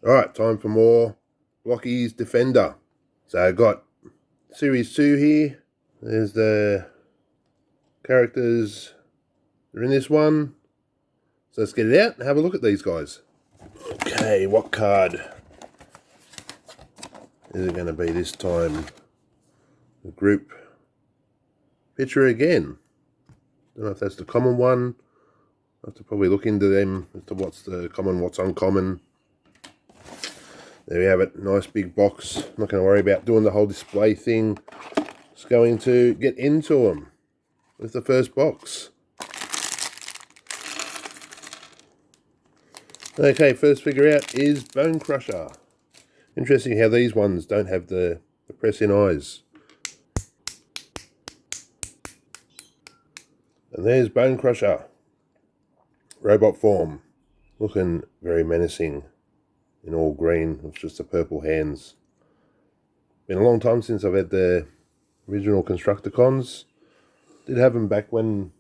Alright, time for more Blokees Defender. So I got Series 2 here. There's the characters that are in this one. So let's get it out and have a look at these guys. Okay, what card is it going to be this time? The group picture again. Don't know if that's the common one. I'll have to probably look into them as to what's the common, what's uncommon. There we have it, nice big box. Not going to worry about doing the whole display thing. Just going to get into them with the first box. Okay, first figure out is Bone Crusher. Interesting how these ones don't have the press-in eyes. And there's Bone Crusher. Robot form. Looking very menacing in all green with just the purple hands. Been a long time since I've had the original Constructicons. Did have them back when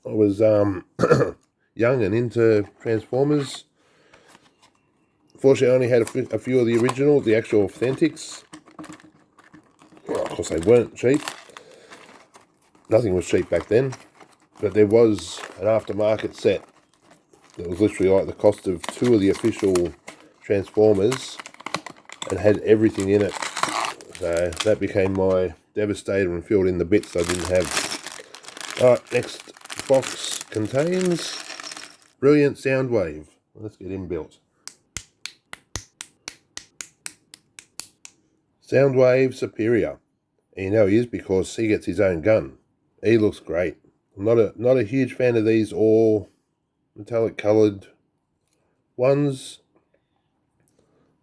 I was young and into Transformers. Fortunately, I only had a few of the original, the actual authentics. Well, of course, they weren't cheap. Nothing was cheap back then. But there was an aftermarket set that was literally like the cost of two of the official Transformers and had everything in it. So that became my Devastator and filled in the bits I didn't have. Alright, next box contains Brilliant Soundwave. Let's get him built. Soundwave Superior. And you know he is because he gets his own gun. He looks great. I'm not a huge fan of these all metallic coloured ones.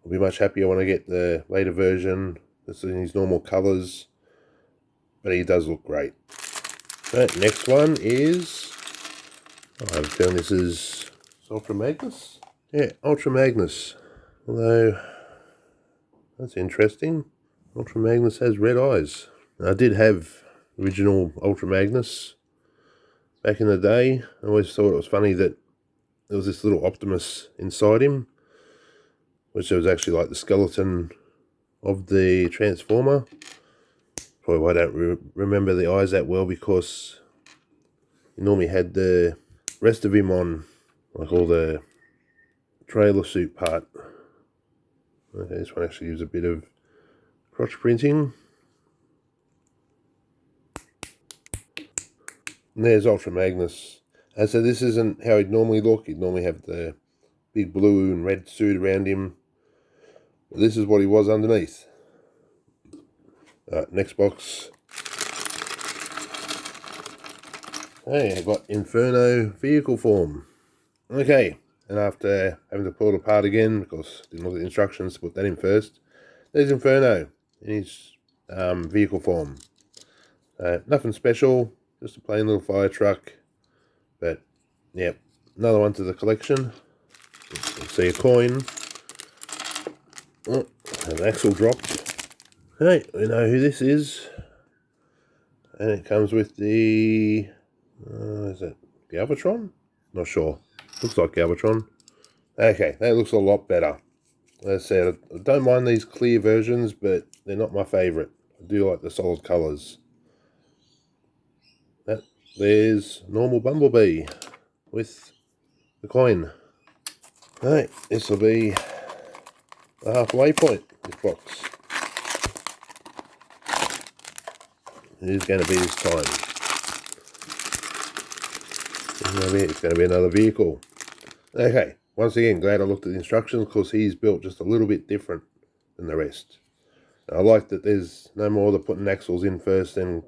I'll be much happier when I get the later version that's in his normal colours. But he does look great. Right, next one is, I have a feeling this is Ultra Magnus? Yeah, Ultra Magnus. Although, that's interesting. Ultra Magnus has red eyes. I did have original Ultra Magnus back in the day. I always thought it was funny that there was this little Optimus inside him, which was actually like the skeleton of the Transformer. Probably why I don't remember the eyes that well, because he normally had the rest of him on, like all the trailer suit part. Okay, this one actually gives a bit of crotch printing. And there's Ultra Magnus. So this isn't how he'd normally look. He'd normally have the big blue and red suit around him. But this is what he was underneath. Next box. Hey, I got Inferno vehicle form. Okay, and after having to pull it apart again, because I didn't look at the instructions to put that in first, there's Inferno in his vehicle form. Nothing special, just a plain little fire truck. But, yeah, another one to the collection. Let's see a coin. Oh, an axle dropped. Hey, we know who this is. And it comes with the, is it Galvatron? Not sure. Looks like Galvatron. Okay, that looks a lot better. As I said, I don't mind these clear versions, but they're not my favourite. I do like the solid colours. There's normal Bumblebee with the coin. Right, this will be the halfway point, this box. It is going to be this time. It's going to be another vehicle. Okay, once again, glad I looked at the instructions, because he's built just a little bit different than the rest. I like that there's no more than putting axles in first and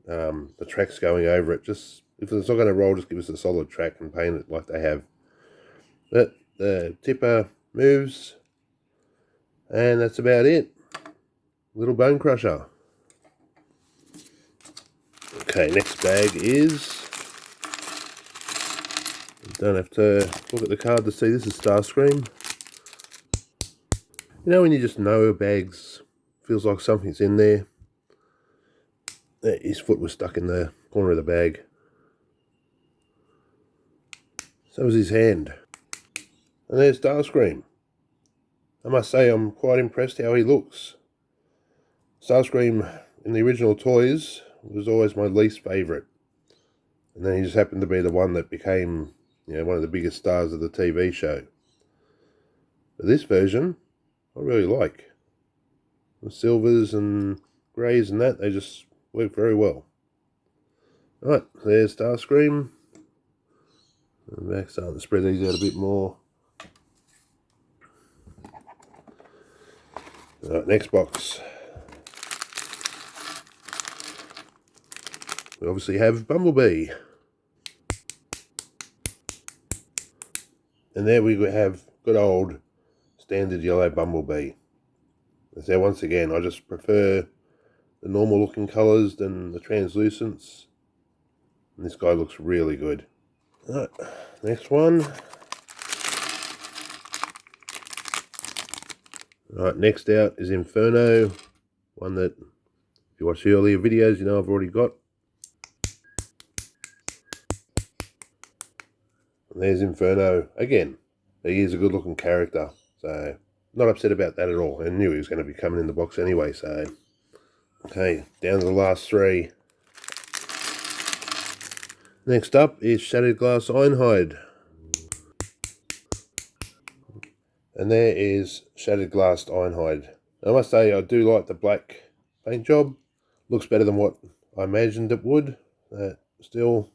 the track's going over it. Just, if it's not going to roll, just give us a solid track and paint it like they have. But the tipper moves, and that's about it. Little Bone Crusher. Okay, next bag is, don't have to look at the card to see this is Starscream. You know when you just know a bag's, feels like something's in there. His foot was stuck in the corner of the bag. So was his hand. And there's Starscream. I must say I'm quite impressed how he looks. Starscream in the original toys was always my least favourite. And then he just happened to be the one that became, one of the biggest stars of the TV show. But this version, I really like. The silvers and greys and that, they just work very well. Right, there's Starscream. I'm back starting to spread these out a bit more. Right, next box. We obviously have Bumblebee. And there we have good old standard yellow Bumblebee. So once again, I just prefer the normal looking colours than the translucents. And this guy looks really good. Right, next one. Right, next out is Inferno. One that, if you watch the earlier videos, you know I've already got. And there's Inferno again. He is a good looking character, so not upset about that at all. I knew he was going to be coming in the box anyway, so. Okay, down to the last three. Next up is Shattered Glass Ironhide. And there is Shattered Glass Ironhide. I must say I do like the black paint job. Looks better than what I imagined it would. Still,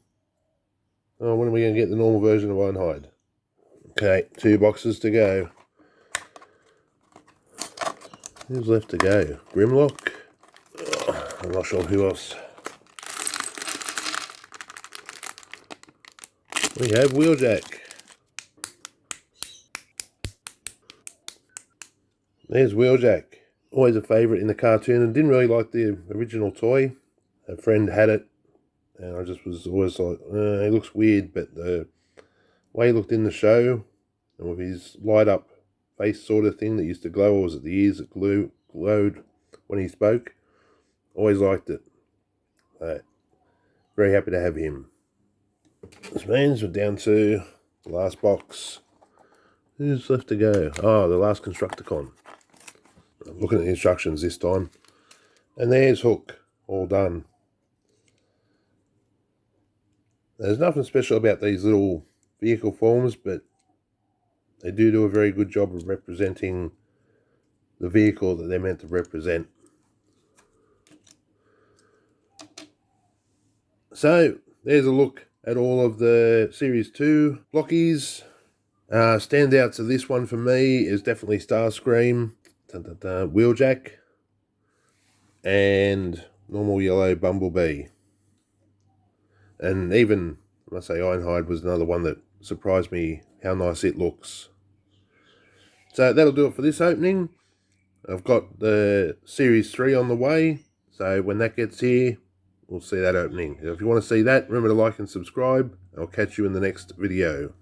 when are we going to get the normal version of Ironhide? Okay, 2 boxes to go. Who's left to go? Grimlock? I'm not sure who else. We have Wheeljack. There's Wheeljack. Always a favourite in the cartoon, and didn't really like the original toy. A friend had it, and I just was always like, he looks weird, but the way he looked in the show, and with his light up face sort of thing that used to glow, or was it the ears that glowed when he spoke? Always liked it. Very happy to have him. This means we're down to the last box. Who's left to go? Oh, the last Constructicon. I'm looking at the instructions this time. And there's Hook, all done. There's nothing special about these little vehicle forms, but they do a very good job of representing the vehicle that they're meant to represent. So, there's a look at all of the Series 2 Blokees. Standouts of this one for me is definitely Starscream, Wheeljack, and normal yellow Bumblebee. And even, I must say, Ironhide was another one that surprised me how nice it looks. So that'll do it for this opening. I've got the Series 3 on the way, so when that gets here, we'll see that opening. If you want to see that, remember to like and subscribe. I'll catch you in the next video.